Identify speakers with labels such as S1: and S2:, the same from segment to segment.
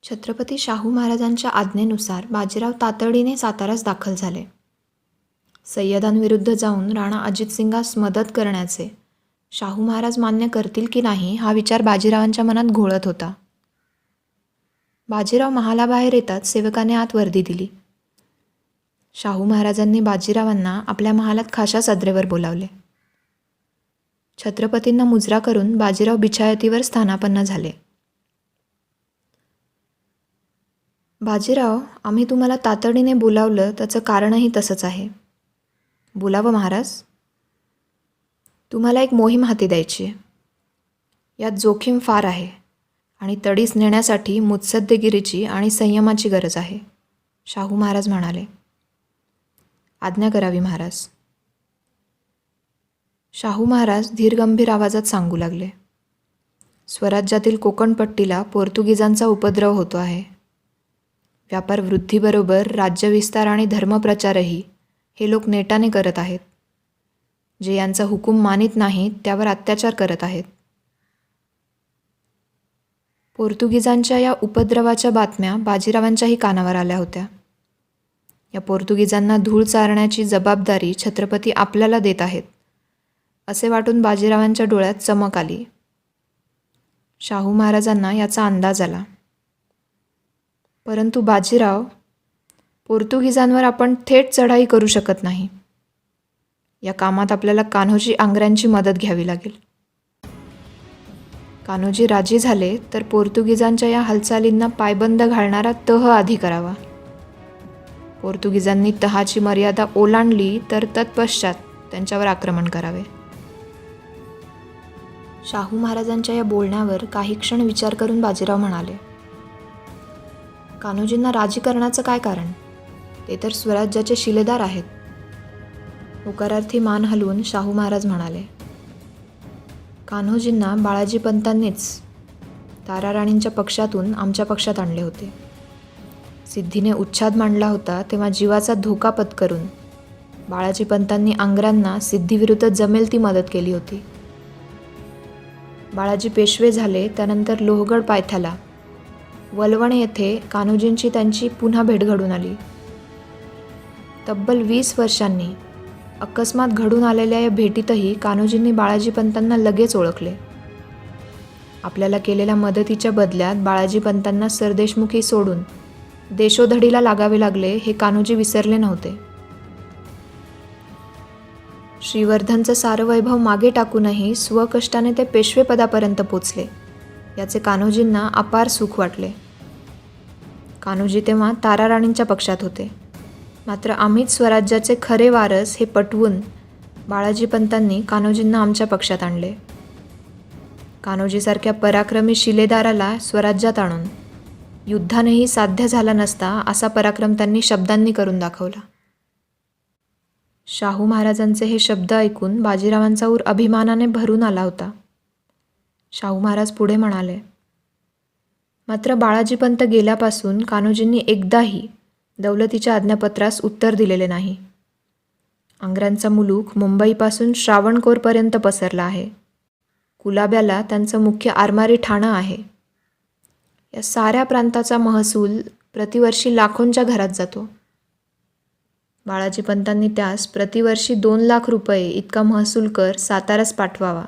S1: छत्रपती शाहू महाराजांच्या आज्ञेनुसार बाजीराव तातडीने साताऱ्यास दाखल झाले. सय्यदांविरुद्ध जाऊन राणा अजितसिंगास मदत करण्याचे शाहू महाराज मान्य करतील की नाही हा विचार बाजीरावांच्या मनात घोळत होता. बाजीराव महालाबाहेर येताच सेवकाने आत वर्दी दिली. शाहू महाराजांनी बाजीरावांना आपल्या महालात खाशा सदरेवर बोलावले. छत्रपतींना मुजरा करून बाजीराव बिछायतीवर स्थानापन्न झाले. बाजीराव, आम्ही तुम्हाला तातडीने बोलावलं त्याचं कारणही तसंच आहे. बोलावं महाराज? तुम्हाला एक मोहीम हाती द्यायची आहे. यात जोखीम फार आहे आणि तडीस नेण्यासाठी मुत्सद्देगिरीची आणि संयमाची गरज आहे, शाहू महाराज म्हणाले. आज्ञा करावी महाराज. शाहू महाराज धीरगंभीर आवाजात सांगू लागले. स्वराज्यातील कोकणपट्टीला पोर्तुगीजांचा उपद्रव होतो आहे. व्यापार वृद्धीबरोबर राज्यविस्तार आणि धर्मप्रचारही हे लोक नेटाने करत आहेत. जे यांचा हुकूम मानित नाहीत त्यावर अत्याचार करत आहेत. पोर्तुगीजांच्या या उपद्रवाच्या बातम्या बाजीरावांच्याही कानावर आल्या होत्या. या पोर्तुगीजांना धूळ चारण्याची जबाबदारी छत्रपती आपल्याला देत आहेत असे वाटून बाजीरावांच्या डोळ्यात चमक आली. शाहू महाराजांना याचा अंदाज आला. परंतु बाजीराव, पोर्तुगीजांवर आपण थेट चढाई करू शकत नाही. या कामात आपल्याला कान्होजी आंग्र्यांची मदत घ्यावी लागेल. कान्होजी राजी झाले तर पोर्तुगीजांच्या या हालचालींना पायबंद घालणारा तह आधी करावा. पोर्तुगीजांनी तहाची मर्यादा ओलांडली तर तत्पश्चात त्यांच्यावर आक्रमण करावे. शाहू महाराजांच्या या बोलण्यावर काही क्षण विचार करून बाजीराव म्हणाले, कान्होजींना राजी करण्याचं काय कारण? ते तर स्वराज्याचे शिलेदार आहेत. होकारार्थी मान हलवून शाहू महाराज म्हणाले, कान्होजींना बाळाजी पंतांनीच ताराराणींच्या पक्षातून आमच्या पक्षात आणले होते. सिद्धीने उच्छाद मांडला होता तेव्हा जीवाचा धोका पत्करून बाळाजी पंतांनी आंग्र्यांना सिद्धीविरुद्ध जमेल ती मदत केली होती. बाळाजी पेशवे झाले त्यानंतर लोहगड पायथ्याला वलवण येथे कान्होजींची त्यांची पुन्हा भेट घडून आली. तब्बल 20 वर्षांनी अकस्मात घडून आलेल्या या भेटीतही कान्होजींनी बाळाजी पंतांना लगेच ओळखले. आपल्याला केलेल्या मदतीच्या बदल्यात बाळाजी पंतांना सरदेशमुखी सोडून देशोधडीला लागावे लागले हे कान्होजी विसरले नव्हते. श्रीवर्धनचं सारं वैभव मागे टाकूनही स्वकष्टाने ते पेशवेपदापर्यंत पोचले याचे कान्होजींना अपार सुख वाटले. कान्होजी तेव्हा ताराराणींच्या पक्षात होते. मात्र आम्हीच स्वराज्याचे खरे वारस हे पटवून बाळाजी पंतांनी कान्होजींना आमच्या पक्षात आणले. कान्होजीसारख्या पराक्रमी शिलेदाराला स्वराज्यात आणून युद्धानेही साध्य झाला नसता असा पराक्रम त्यांनी शब्दांनी करून दाखवला. शाहू महाराजांचे हे शब्द ऐकून बाजीरावांचा ऊर अभिमानाने भरून आला होता. शाहू महाराज पुढे म्हणाले, मात्र बाळाजीपंत गेल्यापासून कान्होजींनी एकदाही दौलतीच्या आज्ञापत्रास उत्तर दिलेले नाही. आंग्र्यांचा मुलूक मुंबईपासून श्रावणकोरपर्यंत पसरला आहे. कुलाब्याला त्यांचं मुख्य आरमारी ठाणं आहे. या साऱ्या प्रांताचा महसूल प्रतिवर्षी लाखोंच्या घरात जातो. बाळाजीपंतांनी त्यास प्रतिवर्षी 2 लाख रुपये इतका महसूल कर साताऱ्यास पाठवावा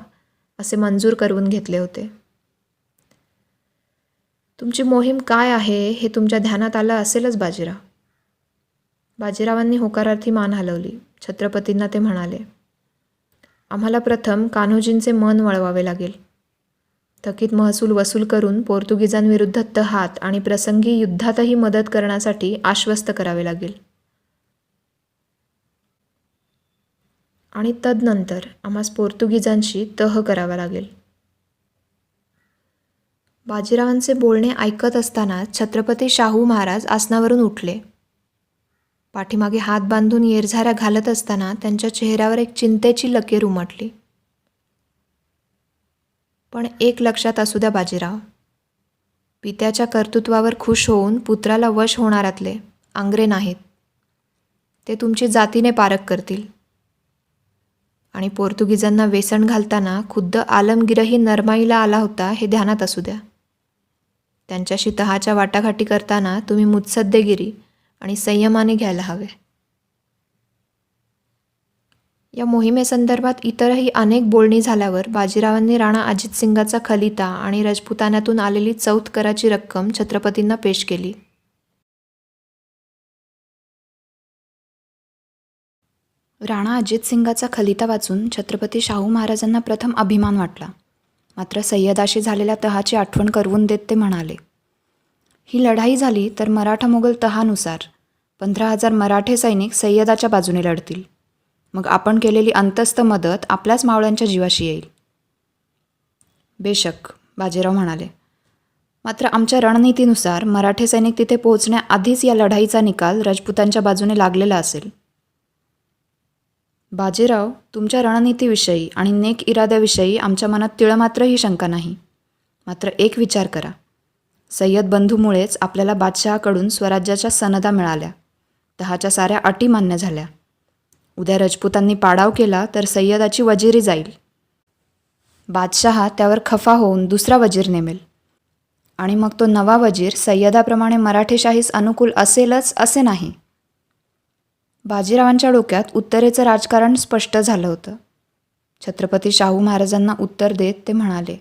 S1: असे मंजूर करून घेतले होते. तुमची मोहीम काय आहे हे तुमच्या ध्यानात आलं असेलच बाजीराव. बाजीरावांनी होकारार्थी मान हलवली. छत्रपतींना ते म्हणाले, आम्हाला प्रथम कान्होजींचे मन वळवावे लागेल. थकीत महसूल वसूल करून पोर्तुगीजांविरुद्ध तहात आणि प्रसंगी युद्धातही मदत करण्यासाठी आश्वस्त करावे लागेल. आणि तदनंतर आम्हास पोर्तुगीजांशी तह करावा लागेल. बाजीरावांचे बोलणे ऐकत असताना छत्रपती शाहू महाराज आसनावरून उठले. पाठीमागे हात बांधून येरझाऱ्या घालत असताना त्यांच्या चेहऱ्यावर एक चिंतेची लकीर उमटली. पण एक लक्षात असू द्या बाजीराव, पित्याच्या कर्तृत्वावर खुश होऊन पुत्राला वश होणारातले आंग्रे नाहीत. ते तुमची जातीने पारख करतील. आणि पोर्तुगीजांना वेसण घालताना खुद्द आलमगीरही नरमाईला आला होता हे ध्यानात असू द्या. त्यांच्याशी तहाच्या वाटाघाटी करताना तुम्ही मुत्सद्देगिरी आणि संयमाने घ्यायला हवे. या मोहिमेसंदर्भात इतरही अनेक बोलणी झाल्यावर बाजीरावांनी राणा अजितसिंगाचा खलिता आणि राजपुतान्यातून आलेली चौथ कराची रक्कम छत्रपतींना पेश केली. राणा अजितसिंगाचा खलिता वाचून छत्रपती शाहू महाराजांना प्रथम अभिमान वाटला. मात्र सय्यदाशी झालेल्या तहाची आठवण करवून देत ते म्हणाले, ही लढाई झाली तर मराठा मोगल तहानुसार 15,000 मराठे सैनिक सय्यदाच्या बाजूने लढतील. मग आपण केलेली अंतस्थ मदत आपल्याच मावळ्यांच्या जीवाशी येईल. बेशक, बाजीराव म्हणाले. मात्र आमच्या रणनीतीनुसार मराठे सैनिक तिथे पोहोचण्याआधीच या लढाईचा निकाल राजपुतांच्या बाजूने लागलेला असेल. बाजीराव, तुमच्या रणनीतीविषयी आणि नेक इराद्याविषयी आमच्या मनात तिळमात्रही शंका नाही. मात्र एक विचार करा. सय्यद बंधूमुळेच आपल्याला बादशहाकडून स्वराज्याच्या सनदा मिळाल्या. तहाच्या साऱ्या अटी मान्य झाल्या. उद्या राजपुतांनी पाडाव केला तर सय्यदाची वजिरी जाईल. बादशहा त्यावर खफा होऊन दुसरा वजीर नेमेल आणि मग तो नवा वजीर सय्यदाप्रमाणे मराठेशाहीस अनुकूल असेलच असे नाही. बाजीरावांच्या डोक्यात उत्तरेचं राजकारण स्पष्ट झालं होतं. छत्रपती शाहू महाराजांना उत्तर देत ते म्हणाले,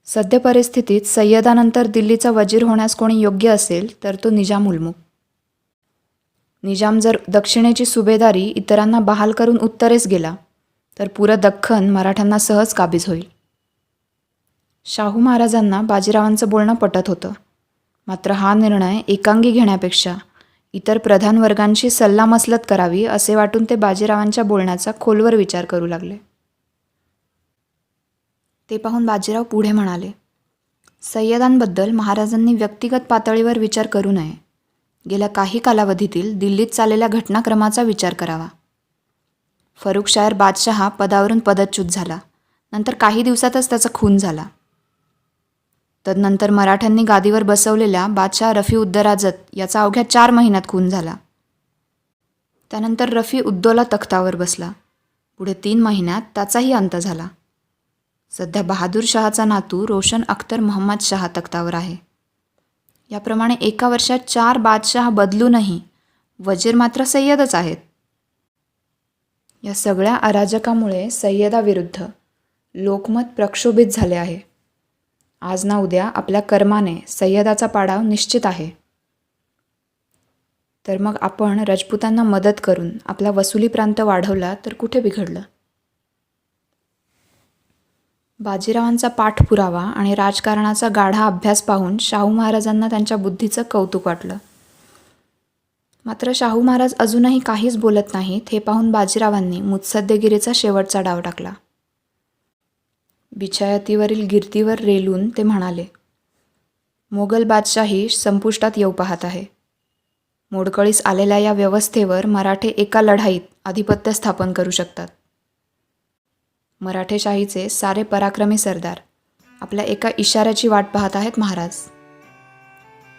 S1: सद्य परिस्थितीत सय्यदानंतर दिल्लीचा वजीर होण्यास कोणी योग्य असेल तर तो निजाम उलमुख. निजाम जर दक्षिणेची सुभेदारी इतरांना बहाल करून उत्तरेस गेला तर पुरं दख्खन मराठ्यांना सहज काबीज होईल. शाहू महाराजांना बाजीरावांचं बोलणं पटत होतं. मात्र हा निर्णय एकांगी घेण्यापेक्षा इतर प्रधान वर्गांशी सल्लामसलत करावी असे वाटून ते बाजीरावांच्या बोलण्याचा खोलवर विचार करू लागले. ते पाहून बाजीराव पुढे म्हणाले, सय्यदांबद्दल महाराजांनी व्यक्तिगत पातळीवर विचार करू नये. गेल्या काही कालावधीतील दिल्लीत चाललेल्या घटनाक्रमाचा विचार करावा. फरुखशायर बादशहा पदावरून पदच्युत झाला. नंतर काही दिवसातच त्याचा खून झाला. तदनंतर मराठ्यांनी गादीवर बसवलेल्या बादशाह रफीउद्दराजत याचा अवघ्या 4 महिन्यात खून झाला. त्यानंतर रफीउद्दौला तख्तावर बसला. पुढे 3 महिन्यात त्याचाही अंत झाला. सध्या बहादूर शहाचा नातू रोशन अख्तर मोहम्मद शहा तख्तावर आहे. याप्रमाणे एका वर्षात 4 बादशाह बदलूनही वजीर मात्र सय्यदच आहेत. या सगळ्या अराजकामुळे सय्यदाविरुद्ध लोकमत प्रक्षोभित झाले आहे. आज ना उद्या आपल्या कर्माने सय्यदाचा पाडाव निश्चित आहे. तर मग आपण राजपुतांना मदत करून आपला वसुली प्रांत वाढवला तर कुठे बिघडलं. बाजीरावांचा पाठपुरावा आणि राजकारणाचा गाढा अभ्यास पाहून शाहू महाराजांना त्यांच्या बुद्धीचं कौतुक वाटलं. मात्र शाहू महाराज अजूनही काहीच बोलत नाहीत हे पाहून बाजीरावांनी मुत्सद्देगिरीचा शेवटचा डाव टाकला. बिछायतीवरील गिरतीवर रेलून ते म्हणाले, मोगल बादशाही संपुष्टात येऊ पाहत आहे. मोडकळीस आलेल्या या व्यवस्थेवर मराठे एका लढाईत आधिपत्य स्थापन करू शकतात. मराठेशाहीचे सारे पराक्रमी सरदार आपल्या एका इशाऱ्याची वाट पाहत आहेत महाराज.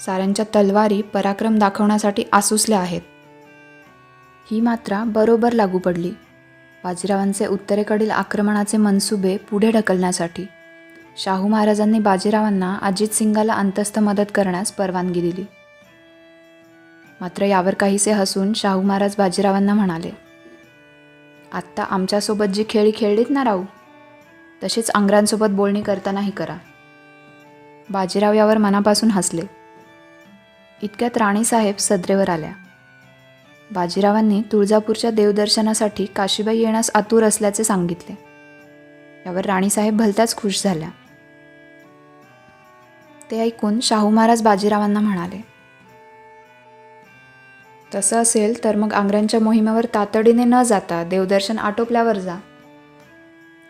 S1: साऱ्यांच्या तलवारी पराक्रम दाखवण्यासाठी आसुसल्या आहेत. ही मात्रा बरोबर लागू पडली. बाजीरावांचे उत्तरेकडील आक्रमणाचे मनसुबे पुढे ढकलण्यासाठी शाहू महाराजांनी बाजीरावांना अजितसिंगाला अंतस्थ मदत करण्यास परवानगी दिली. मात्र यावर काहीसे हसून शाहू महाराज बाजीरावांना म्हणाले, आत्ता आमच्यासोबत जी खेळी खेळलीत ना राहू, तशीच आंग्रांसोबत बोलणी करतानाही करा. बाजीराव यावर मनापासून हसले. इतक्यात राणीसाहेब सदरेवर आल्या. बाजीरावांनी तुळजापूरच्या देवदर्शनासाठी काशीबाई येण्यास आतुर असल्याचे सांगितले. यावर राणीसाहेब भलत्याच खुश झाल्या. ते ऐकून शाहू महाराज बाजीरावांना म्हणाले, तसं असेल तर मग आंग्र्यांच्या मोहिमेवर तातडीने न जाता देवदर्शन आटोपल्यावर जा.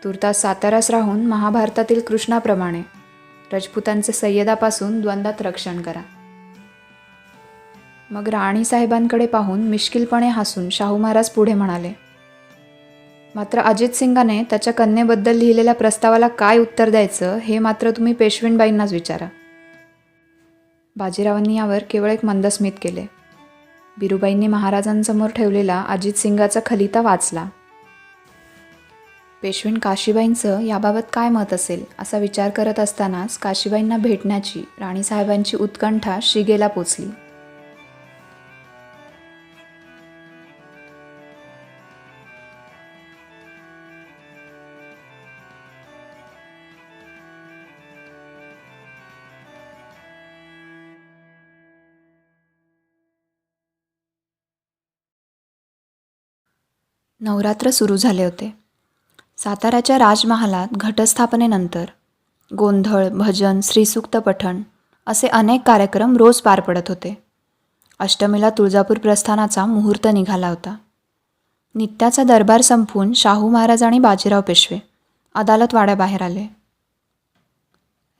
S1: तुर्तास साताऱ्यास राहून महाभारतातील कृष्णाप्रमाणे राजपुतांचे सय्यदापासून द्वंद्वात रक्षण करा. मग राणीसाहेबांकडे पाहून मिश्किलपणे हसून शाहू महाराज पुढे म्हणाले, मात्र अजितसिंगाने त्याच्या कन्येबद्दल लिहिलेल्या प्रस्तावाला काय उत्तर द्यायचं हे मात्र तुम्ही पेशवीणबाईंनाच विचारा. बाजीरावांनी यावर केवळ एक मंदस्मित केले. बिरुबाईंनी महाराजांसमोर ठेवलेला अजितसिंगाचा खलिता वाचला. पेशवीण काशीबाईंचं याबाबत काय मत असेल असा विचार करत असतानाच काशीबाईंना भेटण्याची राणीसाहेबांची उत्कंठा शिगेला पोचली. नवरात्र सुरू झाले होते. साताऱ्याच्या राजमहालात घटस्थापनेनंतर गोंधळ, भजन, श्रीसूक्त पठण असे अनेक कार्यक्रम रोज पार पडत होते. अष्टमीला तुळजापूर प्रस्थानाचा मुहूर्त निघाला होता. नित्याचा दरबार संपवून शाहू महाराज आणि बाजीराव पेशवे अदालत वाड्याबाहेर आले.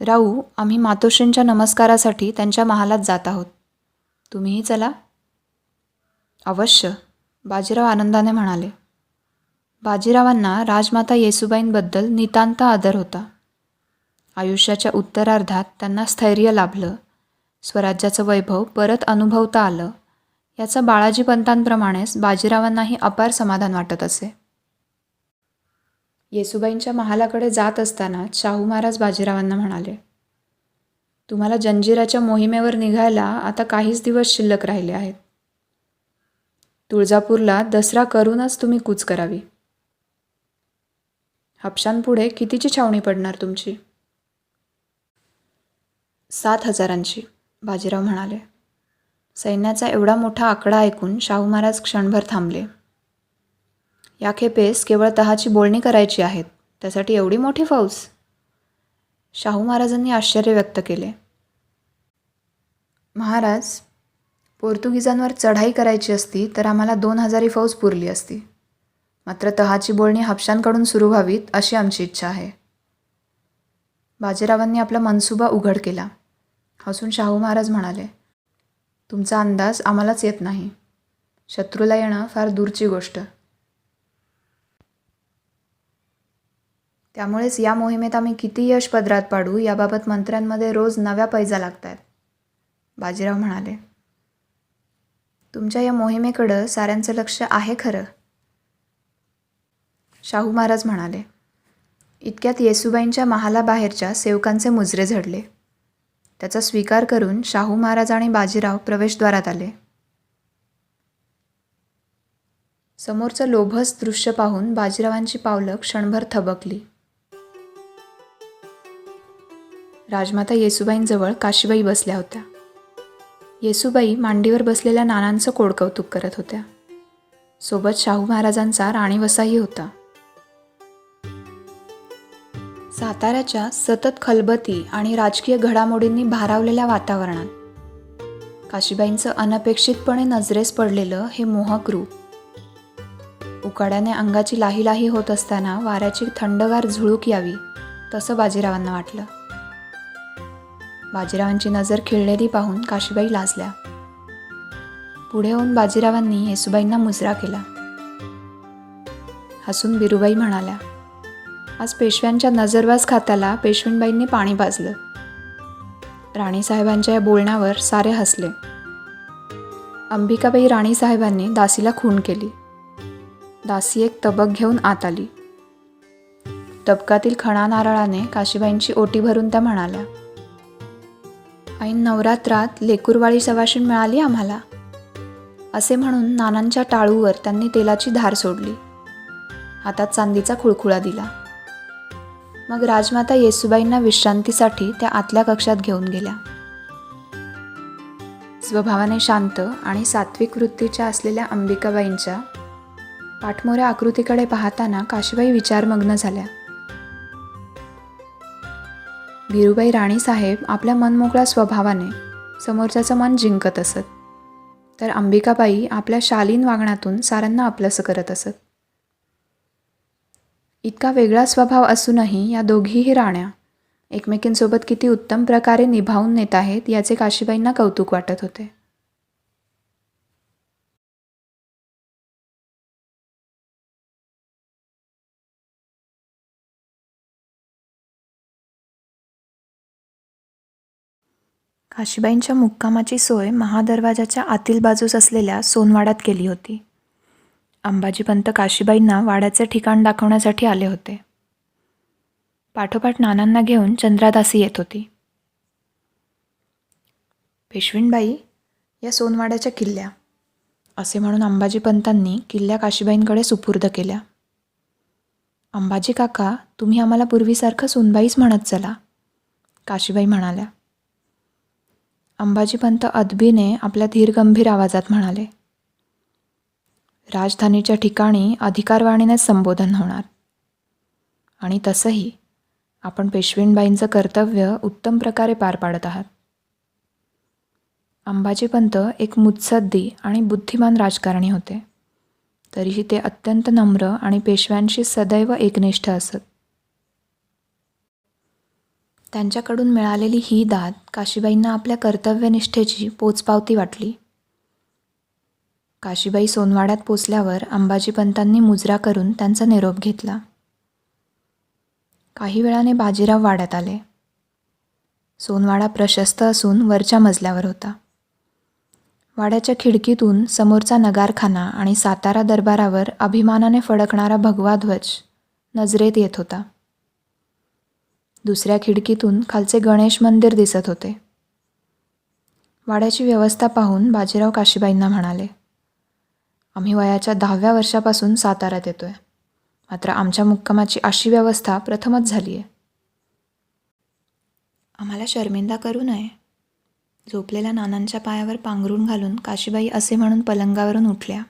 S1: राऊ, आम्ही मातोश्रींच्या नमस्कारासाठी त्यांच्या महालात जात आहोत. तुम्हीही चला. अवश्य, बाजीराव आनंदाने म्हणाले. बाजीरावांना राजमाता येसूबाईंबद्दल नितांत आदर होता. आयुष्याच्या उत्तरार्धात त्यांना स्थैर्य लाभलं, स्वराज्याचं वैभव परत अनुभवता आलं, याचं बाळाजी पंतांप्रमाणेच बाजीरावांनाही अपार समाधान वाटत असे. येसूबाईंच्या महालाकडे जात असताना शाहू महाराज बाजीरावांना म्हणाले, तुम्हाला जंजिराच्या मोहिमेवर निघायला आता काहीच दिवस शिल्लक राहिले आहेत. तुळजापूरला दसरा करूनच तुम्ही कूच करावी. हापशांपुढे कितीची छावणी पडणार तुमची? 7,000ची, बाजीराव म्हणाले. सैन्याचा एवढा मोठा आकडा ऐकून शाहू महाराज क्षणभर थांबले. या खेपेस केवळ तहाची बोलणी करायची आहेत, त्यासाठी एवढी मोठी फौज? शाहू महाराजांनी आश्चर्य व्यक्त केले. महाराज, पोर्तुगीजांवर चढाई करायची असती तर आम्हाला 2,000 फौज पुरली असती. मात्र तहाची बोलणी हापशांकडून सुरू व्हावीत अशी आमची इच्छा आहे. बाजीरावांनी आपला मनसुबा उघड केला. हसून शाहू महाराज म्हणाले, तुमचा अंदाज आम्हालाच येत नाही. शत्रूला येणं फार दूरची गोष्ट. त्यामुळेच या मोहिमेत आम्ही किती यश पदरात पाडू याबाबत मंत्र्यांमध्ये रोज नव्या पैजा लागत आहेत, बाजीराव म्हणाले. तुमच्या या मोहिमेकडं साऱ्यांचं लक्ष आहे खरं, शाहू महाराज म्हणाले. इतक्यात येसूबाईंच्या महालाबाहेरच्या सेवकांचे मुजरे झडले. त्याचा स्वीकार करून शाहू महाराज आणि बाजीराव प्रवेशद्वारात आले. समोरचं लोभस दृश्य पाहून बाजीरावांची पावलं क्षणभर थबकली. राजमाता येसूबाईंजवळ काशीबाई बसल्या होत्या. येसूबाई मांडीवर बसलेल्या नानांचं कोडकौतुक करत होत्या. सोबत शाहू महाराजांचा राणीवसाही होता. साताऱ्याच्या सतत खलबती आणि राजकीय घडामोडींनी भारावलेल्या वातावरणात काशीबाईंचं अनपेक्षितपणे नजरेस पडलेलं हे मोहक रूप, उकाड्याने अंगाची लाही होत असताना वाऱ्याची थंडगार झुळूक यावी तसं बाजीरावांना वाटलं. बाजीरावांची नजर खिळलेली पाहून काशीबाई लाजल्या. पुढे येऊन बाजीरावांनी येसूबाईंना मुजरा केला. हसून बिरूबाई म्हणाल्या, आज पेशव्यांच्या नजरबाज खात्याला पेशवीणबाईंनी पाणी पाजलं. राणीसाहेबांच्या या बोलण्यावर सारे हसले. अंबिकाबाई राणीसाहेबांनी दासीला खून केली. दासी एक तबक घेऊन आत आली. तबकातील खणा नारळाने काशीबाईंची ओटी भरून त्या म्हणाल्या, ऐन नवरात्रात लेकुरवाळी सवाशीण मिळाली आम्हाला. असे म्हणून नानांच्या टाळूवर त्यांनी तेलाची धार सोडली. हातात चांदीचा खुळखुळा दिला. मग राजमाता येसूबाईंना विश्रांतीसाठी त्या आतल्या कक्षात घेऊन गेल्या. स्वभावाने शांत आणि सात्विक वृत्तीच्या असलेल्या अंबिकाबाईंच्या पाठमोऱ्या आकृतीकडे पाहताना काशीबाई विचारमग्न झाल्या. भिरूबाई राणीसाहेब आपल्या मनमोकळ्या स्वभावाने समोरच्याचं मन जिंकत असत, तर अंबिकाबाई आपल्या शालीन वागण्यातून साऱ्यांना आपलंसं करत असत. इतका वेगळा स्वभाव असूनही या दोघीही राण्या एकमेकींसोबत किती उत्तम प्रकारे निभावून नेत आहेत याचे काशीबाईंना कौतुक वाटत होते. काशीबाईंच्या मुक्कामाची सोय महादरवाजाच्या आतील बाजूस असलेल्या सोनवाड्यात केली होती. अंबाजीपंत काशीबाईंना वाड्याचे ठिकाण दाखवण्यासाठी आले होते. पाठोपाठ नानांना घेऊन चंद्रादासी येत होती. पेशवीणबाई, या सोनवाड्याच्या किल्ल्या, असे म्हणून अंबाजीपंतांनी किल्ल्या काशीबाईंकडे सुपूर्द केल्या. अंबाजी काका, तुम्ही आम्हाला पूर्वीसारखं सोनबाईच म्हणत चला, काशीबाई म्हणाल्या. अंबाजीपंत अदबीने आपल्या धीरगंभीर आवाजात म्हणाले, राजधानीच्या ठिकाणी अधिकारवाणीनेच संबोधन होणार. आणि तसंही आपण पेशवीणबाईंचं कर्तव्य उत्तम प्रकारे पार पाडत आहात. अंबाजीपंत एक मुत्सद्दी आणि बुद्धिमान राजकारणी होते. तरीही ते अत्यंत नम्र आणि पेशव्यांशी सदैव एकनिष्ठ असत. त्यांच्याकडून मिळालेली ही दाद काशीबाईंना आपल्या कर्तव्यनिष्ठेची पोचपावती वाटली. काशीबाई सोनवाड्यात पोचल्यावर अंबाजीपंतांनी मुजरा करून त्यांचा निरोप घेतला. काही वेळाने बाजीराव वाड्यात आले. सोनवाडा प्रशस्त असून वरच्या मजल्यावर होता. वाड्याच्या खिडकीतून समोरचा नगारखाना आणि सातारा दरबारावर अभिमानाने फडकणारा भगवा ध्वज नजरेत येत होता. दुसऱ्या खिडकीतून खालचे गणेश मंदिर दिसत होते. वाड्याची व्यवस्था पाहून बाजीराव काशीबाईंना म्हणाले, आम्ही वयाच्या 10व्या वर्षापासून साताऱ्यात येतोय, मात्र आमच्या मुक्कामाची अशी व्यवस्था प्रथमच झाली आहे. आम्हाला शर्मिंदा करू नये. झोपलेल्या नानांच्या पायावर पांघरून घालून काशीबाई असे म्हणून पलंगावरून उठल्या.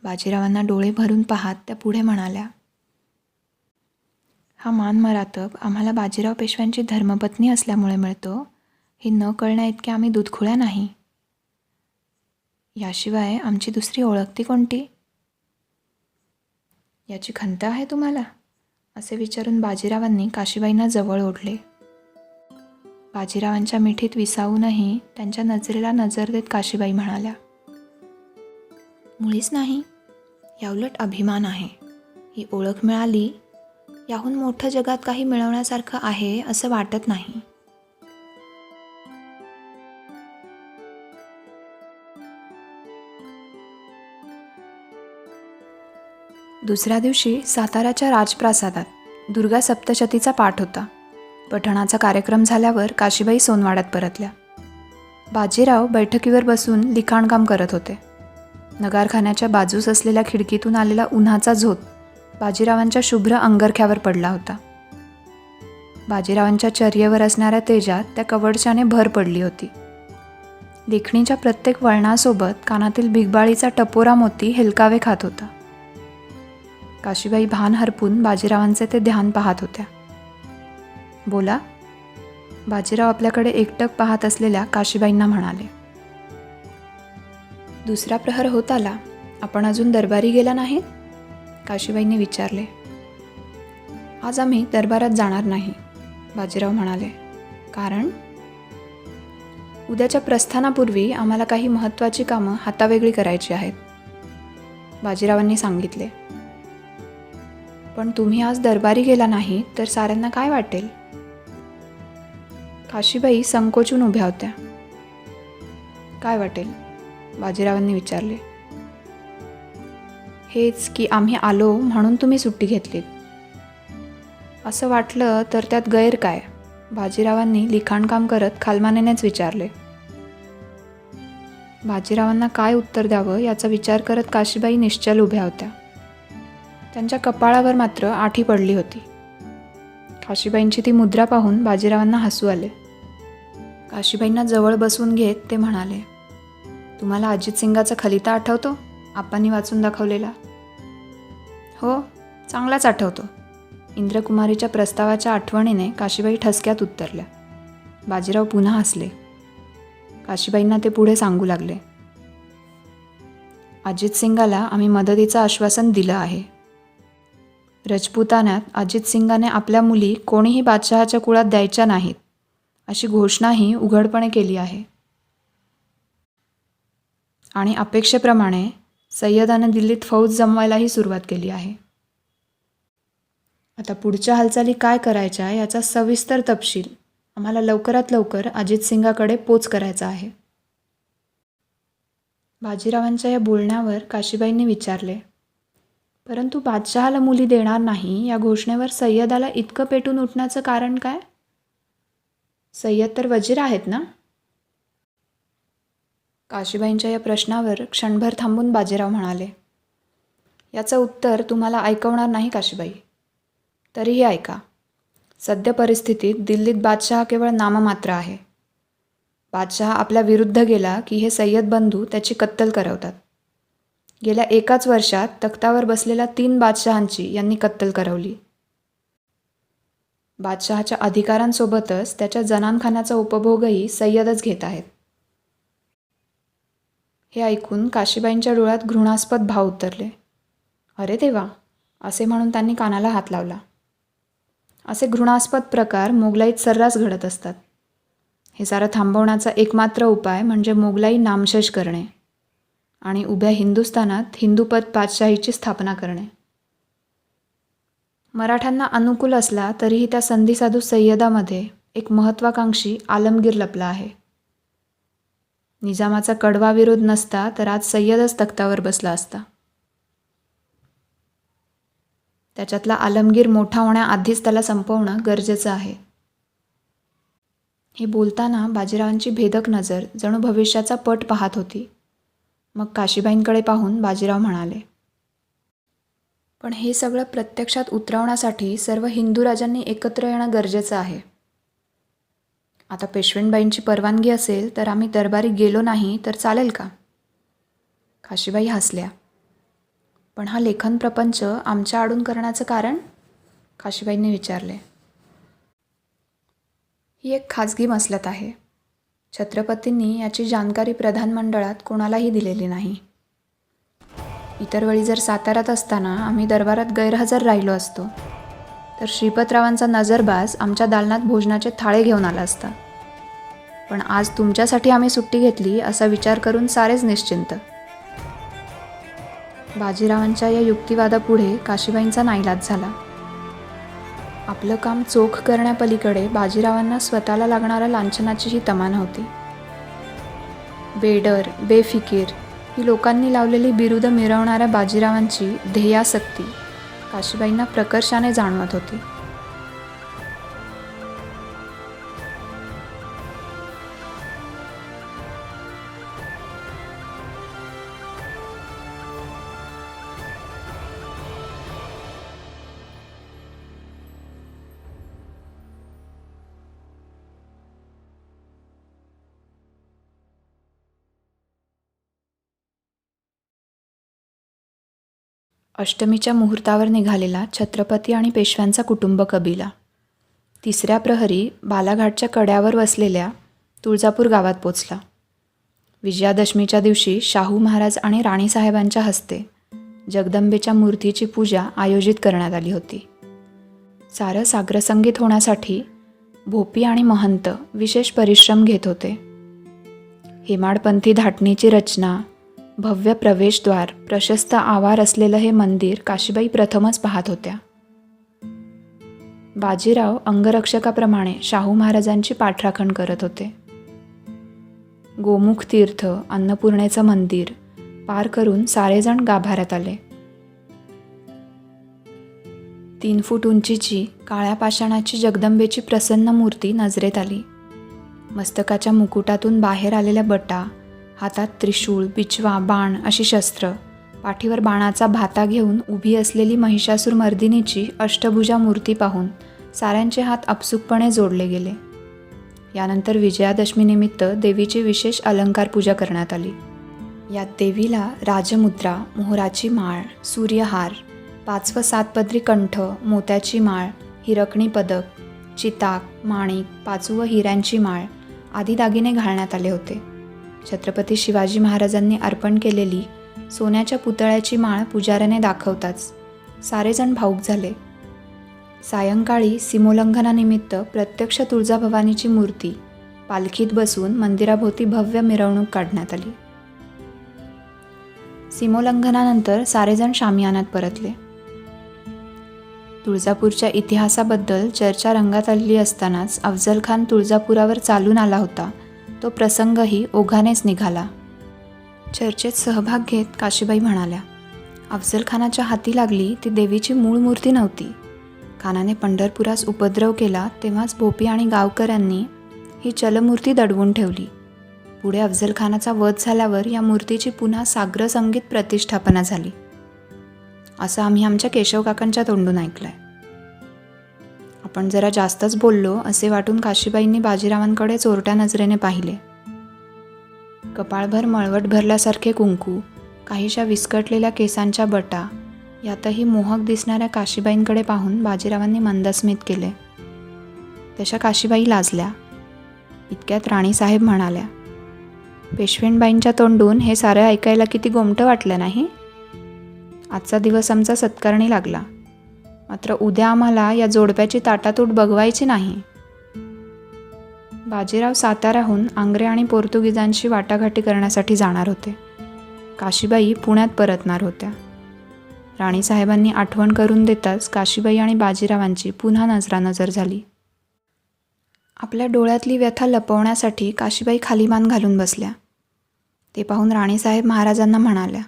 S1: बाजीरावांना डोळे भरून पाहत त्या पुढे म्हणाल्या, हा मानमरातब आम्हाला बाजीराव पेशव्यांची धर्मपत्नी असल्यामुळे मिळतो, हे न कळण्या इतके आम्ही दूधखोळ्या नाही. याशिवाय आमची दुसरी ओळख ती कोणती? याची खंत आहे तुम्हाला? असे विचारून बाजीरावांनी काशीबाईंना जवळ ओढले. बाजीरावांच्या मिठीत विसावूनही त्यांच्या नजरेला नजर देत काशीबाई म्हणाल्या, मुळीच नाही. याउलट अभिमान आहे. ही ओळख मिळाली, याहून मोठं जगात काही मिळवण्यासारखं आहे असं वाटत नाही. दुसऱ्या दिवशी साताऱ्याच्या राजप्रासादात दुर्गा सप्तशतीचा पाठ होता. पठणाचा कार्यक्रम झाल्यावर काशीबाई सोनवाड्यात परतल्या. बाजीराव बैठकीवर बसून लिखाणकाम करत होते. नगारखान्याच्या बाजूस असलेल्या खिडकीतून आलेला उन्हाचा झोत बाजीरावांच्या शुभ्र अंगरख्यावर पडला होता. बाजीरावांच्या चर्येवर असणाऱ्या तेजात त्या कवडच्याने भर पडली होती. लेखणीच्या प्रत्येक वळणासोबत कानातील बिगबाळीचा टपोरा मोती हेलकावे खात होता. काशीबाई भान हरपून बाजीरावांचे ते ध्यान पाहत होत्या. बोला, बाजीराव आपल्याकडे एकटक पाहत असलेल्या काशीबाईंना म्हणाले. दुसरा प्रहर होत आला, आपण अजून दरबारी गेला नाही? काशीबाईंनी विचारले. आज आम्ही दरबारात जाणार नाही, बाजीराव म्हणाले. कारण? उद्याच्या प्रस्थानापूर्वी आम्हाला काही महत्त्वाची कामं हातावेगळी करायची आहेत, बाजीरावांनी सांगितले. पण तुम्ही आज दरबारी गेला नाही तर साऱ्यांना काय वाटेल? काशीबाई संकोचून उभ्या होत्या. काय वाटेल? बाजीरावांनी विचारले. हेच की आम्ही आलो म्हणून तुम्ही सुट्टी घेतलीत. असं वाटलं तर त्यात गैर काय? बाजीरावांनी लिखाणकाम करत खालमानेनेच विचारले. बाजीरावांना काय उत्तर द्यावं याचा विचार करत काशीबाई निश्चल उभ्या होत्या. त्यांच्या कपाळावर मात्र आठी पडली होती. काशीबाईंची ती मुद्रा पाहून बाजीरावांना हसू आले. काशीबाईंना जवळ बसवून घेत ते म्हणाले, तुम्हाला अजित सिंगाचा खलिता आठवतो? आप्पांनी वाचून दाखवलेला. हो, चांगलाच आठवतो. इंद्रकुमारीच्या प्रस्तावाच्या आठवणीने काशीबाई ठसक्यात उत्तरल्या. बाजीराव पुन्हा हसले. काशीबाईंना ते पुढे सांगू लागले. अजित सिंगाला आम्ही मदतीचं आश्वासन दिलं आहे. रजपुतान्यात अजित सिंगाने आपल्या मुली कोणीही बादशहाच्या कुळात द्यायच्या नाहीत अशी घोषणाही उघडपणे केली आहे. आणि अपेक्षेप्रमाणे सय्यदाने दिल्लीत फौज जमवायलाही सुरुवात केली आहे. आता पुढच्या हालचाली काय करायच्या याचा सविस्तर तपशील आम्हाला लवकरात लवकर अजित सिंगाकडे पोच करायचा आहे. बाजीरावांच्या या बोलण्यावर काशीबाईंनी विचारले, परंतु बादशहाला मुली देणार नाही या घोषणेवर सय्यदाला इतकं पेटून उठण्याचं कारण काय? सय्यद तर वजीर आहेत ना? काशीबाईंच्या या प्रश्नावर क्षणभर थांबून बाजीराव म्हणाले, याचं उत्तर तुम्हाला ऐकवणार नाही काशीबाई. तरीही ऐका. सद्य परिस्थितीत दिल्लीत बादशहा केवळ नाममात्र आहे. बादशहा आपल्या विरुद्ध गेला की हे सय्यद बंधू त्याची कत्तल करवतात. गेल्या एकाच वर्षात तख्तावर बसलेल्या 3 बादशहांची यांनी कत्तल करवली. बादशहाच्या अधिकारांसोबतच त्याच्या जनानखान्याचा उपभोगही सय्यदच घेत आहेत. हे ऐकून काशीबाईंच्या डोळ्यात घृणास्पद भाव उतरले. अरे देवा, असे म्हणून त्यांनी कानाला हात लावला. असे घृणास्पद प्रकार मोगलाईत सर्रास घडत असतात. हे सारं थांबवण्याचा एकमात्र उपाय म्हणजे मोगलाई नामशेष करणे आणि उभ्या हिंदुस्थानात हिंदूपद पातशाहीची स्थापना करणे. मराठ्यांना अनुकूल असला तरीही त्या संधीसाधू सय्यदामध्ये एक महत्त्वाकांक्षी आलमगीर लपला आहे. निजामाचा कडवा विरोध नसता तर आज सय्यदच तख्तावर बसला असता. त्याच्यातला आलमगीर मोठा होण्याआधीच त्याला संपवणं गरजेचं आहे. हे बोलताना बाजीरावांची भेदक नजर जणू भविष्याचा पट पाहत होती. मग काशीबाईंकडे पाहून बाजीराव म्हणाले, पण हे सगळं प्रत्यक्षात उतरवण्यासाठी सर्व हिंदू राजांनी एकत्र येणं गरजेचं आहे. आता पेशवेंबाईंची परवानगी असेल तर आम्ही दरबारी गेलो नाही तर चालेल का? काशीबाई हसल्या. पण हा लेखन प्रपंच आमच्या आडून करण्याचं कारण? काशीबाईंनी विचारले. ही एक खाजगी मसलत आहे. छत्रपतींनी याची जानकारी प्रधानमंडळात कोणालाही दिलेली नाही. इतर वेळी जर साताऱ्यात असताना आम्ही दरबारात गैरहजर राहिलो असतो तर श्रीपतरावांचा नजरबाज आमच्या दालनात भोजनाचे थाळे घेऊन आला असता. पण आज तुमच्यासाठी आम्ही सुट्टी घेतली असा विचार करून सारेच निश्चिंत. बाजीरावांच्या या युक्तिवादापुढे काशीबाईंचा नाईलाज झाला. आपलं काम चोख करण्यापलीकडे बाजीरावांना स्वतःला लागणाऱ्या लांछनाचीही तमा नव्हती. बेडर, बेफिकीर ही लोकांनी लावलेली बिरुदं मिरवणाऱ्या बाजीरावांची ध्येयासक्ती काशीबाईंना प्रकर्षाने जाणवत होती. अष्टमीच्या मुहूर्तावर निघालेला छत्रपती आणि पेशव्यांचा कुटुंब कबिला 3ऱ्या प्रहरी बालाघाटच्या कड्यावर वसलेल्या तुळजापूर गावात पोचला. विजयादशमीच्या दिवशी शाहू महाराज आणि राणीसाहेबांच्या हस्ते जगदंबेच्या मूर्तीची पूजा आयोजित करण्यात आली होती. सारं साग्रसंगीत होण्यासाठी भोपी आणि महंत विशेष परिश्रम घेत होते. हेमाडपंथी धाटणीची रचना, भव्य प्रवेशद्वार, प्रशस्त आवार असलेलं हे मंदिर काशीबाई प्रथमच पाहत होत्या. बाजीराव अंगरक्षकाप्रमाणे शाहू महाराजांची पाठराखण करत होते. गोमुख तीर्थ, अन्नपूर्णेचं मंदिर पार करून सारेजण गाभाऱ्यात आले. 3 फूट उंचीची काळ्या पाषाणाची जगदंबेची प्रसन्न मूर्ती नजरेत आली. मस्तकाच्या मुकुटातून बाहेर आलेल्या बटा, हातात त्रिशूळ, बिचवा, बाण अशी शस्त्र, पाठीवर बाणाचा भाता घेऊन उभी असलेली महिषासूर मर्दिनीची अष्टभुजा मूर्ती पाहून साऱ्यांचे हात आपसुकपणे जोडले गेले. यानंतर विजयादशमीनिमित्त देवीची विशेष अलंकार पूजा करण्यात आली. यात देवीला राजमुद्रा, मोहराची माळ, सूर्यहार, 5 व 7 पदरी कंठ, मोत्याची माळ, हिरकणी पदक, चिताक, माणिक, 5 व हिऱ्यांची माळ आदी दागिने घालण्यात आले होते. छत्रपती शिवाजी महाराजांनी अर्पण केलेली सोन्याच्या पुतळ्याची माळ पुजाऱ्याने दाखवताच सारेजण भावूक झाले. सायंकाळी सीमोल्लंघनानिमित्त प्रत्यक्ष तुळजाभवानीची मूर्ती पालखीत बसून मंदिराभोवती भव्य मिरवणूक काढण्यात आली. सीमोल्लंघनानंतर सारेजण शामियानात परतले. तुळजापूरच्या इतिहासाबद्दल चर्चा रंगात आलेली असतानाच अफजल खान तुळजापुरावर चालून आला होता. तो प्रसंगही ओघानेच निघाला. चर्चेत सहभाग घेत काशीबाई म्हणाल्या, अफजल खानाच्या हाती लागली ती देवीची मूळ मूर्ती नव्हती. खानाने पंढरपुरास उपद्रव केला तेव्हाच भोपी आणि गावकऱ्यांनी ही चलमूर्ती दडवून ठेवली. पुढे अफजल खानाचा वध झाल्यावर या मूर्तीची पुन्हा साग्र संगीत प्रतिष्ठापना झाली, असं आम्ही आमच्या केशव काकांच्या तोंडून ऐकलंय. आपण जरा जास्तच बोललो असे वाटून काशीबाईंनी बाजीरावांकडे चोरट्या नजरेने पाहिले. कपाळभर मळवट भरल्यासारखे कुंकू, काहीशा विस्कटलेल्या केसांच्या बटा, यातही मोहक दिसणाऱ्या काशीबाईंकडे पाहून बाजीरावांनी मंदस्मित केले. तशा काशीबाई लाजल्या. इतक्यात राणीसाहेब म्हणाल्या, पेशवेणबाईंच्या तोंडून हे सारं ऐकायला किती गोमटं वाटलं नाही. आजचा दिवस आमचा सत्कारणी लागला, मात्र उद्या आम्हाला या जोडप्याची ताटातूट बघवायची नाही. बाजीराव साताऱ्याहून आंग्रे आणि पोर्तुगीजांशी वाटाघाटी करण्यासाठी जाणार होते. काशीबाई पुण्यात परतणार होत्या. राणीसाहेबांनी आठवण करून देताच काशीबाई आणि बाजीरावांची पुन्हा नजरानजर झाली. आपल्या डोळ्यातली व्यथा लपवण्यासाठी काशीबाई खाली मान घालून बसल्या. ते पाहून राणीसाहेब महाराजांना म्हणाल्या,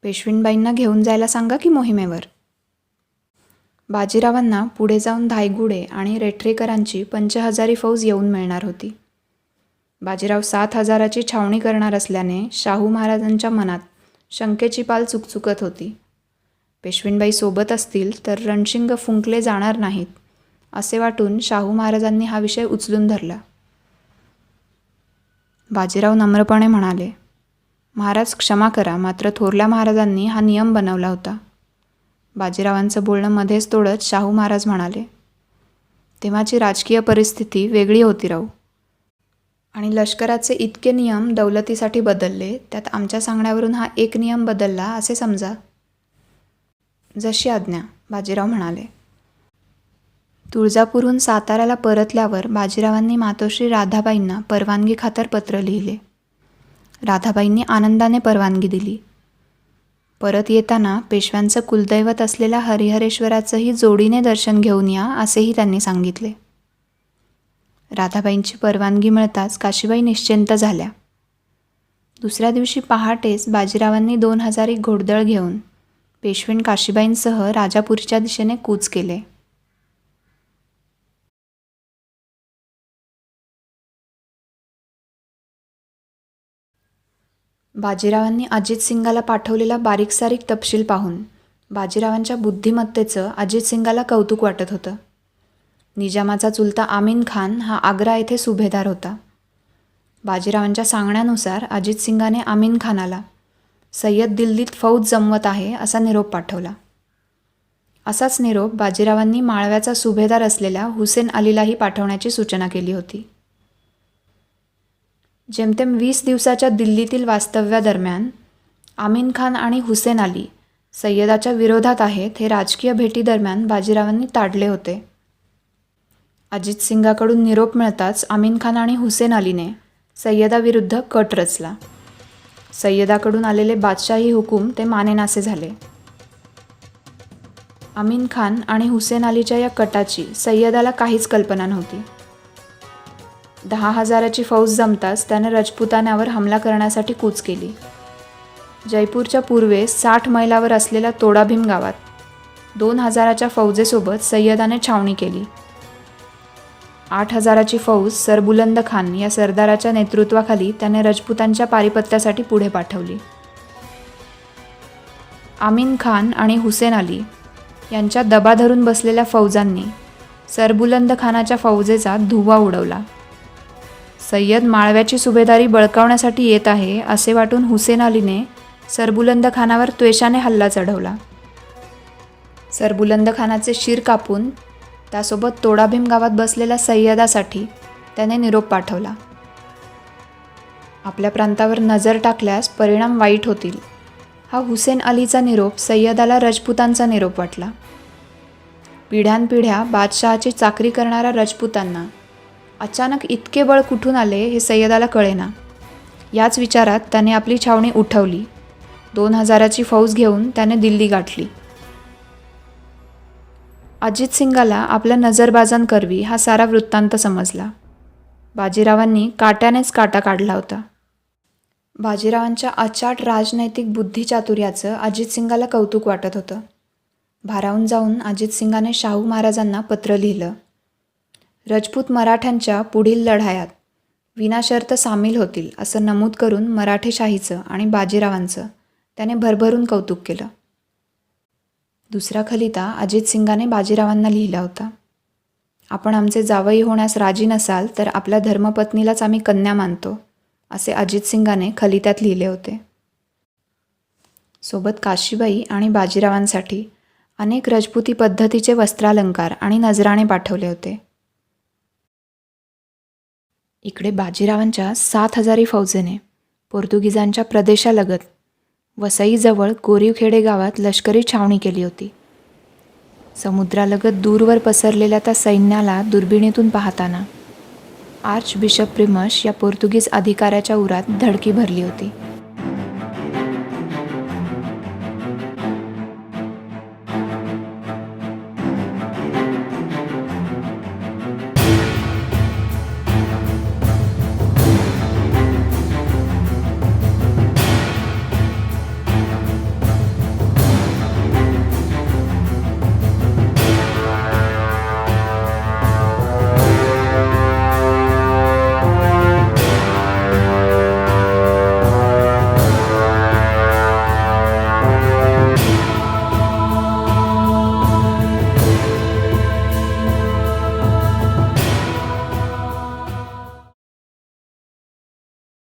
S1: पेशवीणबाईंना घेऊन जायला सांगा की मोहिमेवर. बाजीरावांना पुढे जाऊन धायगुडे आणि रेठरेकरांची 50,000 फौज येऊन मिळणार होती. बाजीराव 7,000ची छावणी करणार असल्याने शाहू महाराजांच्या मनात शंकेची पाल चुकचुकत होती. पेशवीणबाई सोबत असतील तर रणशिंग फुंकले जाणार नाहीत असे वाटून शाहू महाराजांनी हा विषय उचलून धरला. बाजीराव नम्रपणे म्हणाले, महाराज क्षमा करा, मात्र थोरल्या महाराजांनी हा नियम बनवला होता. बाजीरावांचं बोलणं मध्येच तोडत शाहू महाराज म्हणाले, तेव्हाची राजकीय परिस्थिती वेगळी होती राव, आणि लष्कराचे इतके नियम दौलतीसाठी बदलले, त्यात आमच्या सांगण्यावरून हा एक नियम बदलला असे समजा. जशी आज्ञा, बाजीराव म्हणाले. तुळजापूरहून साताऱ्याला परतल्यावर बाजीरावांनी मातोश्री राधाबाईंना परवानगी खातर पत्र लिहिले. राधाबाईंनी आनंदाने परवानगी दिली. परत येताना पेशव्यांचं कुलदैवत असलेल्या हरिहरेश्वराचंही जोडीने दर्शन घेऊन या असेही त्यांनी सांगितले. राधाबाईंची परवानगी मिळताच काशीबाई निश्चिंत झाल्या. दुसऱ्या दिवशी पहाटेच बाजीरावांनी 2,000 घोडदळ घेऊन पेशवीण काशीबाईंसह राजापूरच्या दिशेने कूच केले. बाजीरावांनी अजितसिंगाला पाठवलेला बारीकसारीक तपशील पाहून बाजीरावांच्या बुद्धिमत्तेचं अजितसिंगाला कौतुक वाटत होतं. निजामाचा चुलता आमीन खान हा आग्रा येथे सुभेदार होता. बाजीरावांच्या सांगण्यानुसार अजितसिंगाने आमीन खानाला सय्यद दिल्लीत फौज जमवत आहे असा निरोप पाठवला. असाच निरोप बाजीरावांनी माळव्याचा सुभेदार असलेल्या हुसेन अलीलाही पाठवण्याची सूचना केली होती. जेमतेम 20 दिवसाच्या दिल्लीतील वास्तव्यादरम्यान आमीन खान आणि हुसेन अली सय्यदाच्या विरोधात आहेत हे राजकीय भेटीदरम्यान बाजीरावांनी ताडले होते. अजितसिंगाकडून निरोप मिळताच आमीन खान आणि हुसेन अलीने सय्यदाविरुद्ध कट रचला. सय्यदाकडून आलेले बादशाही हुकूम ते मानेनासे झाले. आमीन खान आणि हुसेन अलीच्या या कटाची सय्यदाला काहीच कल्पना नव्हती. 10,000ची फौज जमताच त्याने रजपुतान्यावर हमला करण्यासाठी कूच केली. जयपूरच्या पूर्वेस 60 मैलावर असलेल्या तोडाभीम गावात 2,000च्या फौजेसोबत सय्यदाने छावणी केली. 8,000ची फौज सरबुलंद खान या सरदाराच्या नेतृत्वाखाली त्याने रजपुतांच्या पारिपत्यासाठी पुढे पाठवली. आमीन खान आणि हुसेन अली यांच्या दबा धरून बसलेल्या फौजांनी सरबुलंद खानाच्या फौजेचा धुव्वा उडवला. सय्यद माळव्याची सुभेदारी बळकावण्यासाठी येत आहे असे वाटून हुसेन अलीने सरबुलंद खानावर त्वेषाने हल्ला चढवला. सरबुलंद खानाचे शिर कापून त्यासोबत तोडाभीम गावात बसलेल्या सय्यदासाठी त्याने निरोप पाठवला. आपल्या प्रांतावर नजर टाकल्यास परिणाम वाईट होतील हा हुसेन अलीचा निरोप सय्यदाला रजपुतांचा निरोप वाटला. पिढ्यानपिढ्या बादशहाची चाकरी करणाऱ्या रजपुतांना अचानक इतके बळ कुठून आले हे सय्यदाला कळेना. याच विचारात त्याने आपली छावणी उठवली. 2,000ची फौज घेऊन त्याने दिल्ली गाठली. अजितसिंगाला आपल्या नजरबाजांकरवी हा सारा वृत्तांत समजला. बाजीरावांनी काट्यानेच काटा काढला होता. बाजीरावांच्या अचाट राजनैतिक बुद्धिचातुर्याचं अजितसिंगाला कौतुक वाटत होतं. भारावून जाऊन अजितसिंगाने शाहू महाराजांना पत्र लिहिलं. रजपूत मराठ्यांच्या पुढील लढायात विनाशर्त सामील होतील असं नमूद करून मराठेशाहीचं आणि बाजीरावांचं त्याने भरभरून कौतुक केलं. दुसरा खलिता अजितसिंगाने बाजीरावांना लिहिला होता. आपण आमचे जावई होण्यास राजी नसाल तर आपल्या धर्मपत्नीलाच आम्ही कन्या मानतो, असे अजितसिंगाने खलित्यात लिहिले होते. सोबत काशीबाई आणि बाजीरावांसाठी अनेक रजपुती पद्धतीचे वस्त्रालंकार आणि नजराणे पाठवले होते. इकडे बाजीरावांच्या 7,000 फौजेने पोर्तुगीजांच्या प्रदेशालगत वसईजवळ कोरीवखेडे गावात लष्करी छावणी केली होती. समुद्रालगत दूरवर पसरलेल्या त्या सैन्याला दुर्बिणीतून पाहताना आर्चबिशप प्रिमस या पोर्तुगीज अधिकाऱ्याच्या उरात धडकी भरली होती.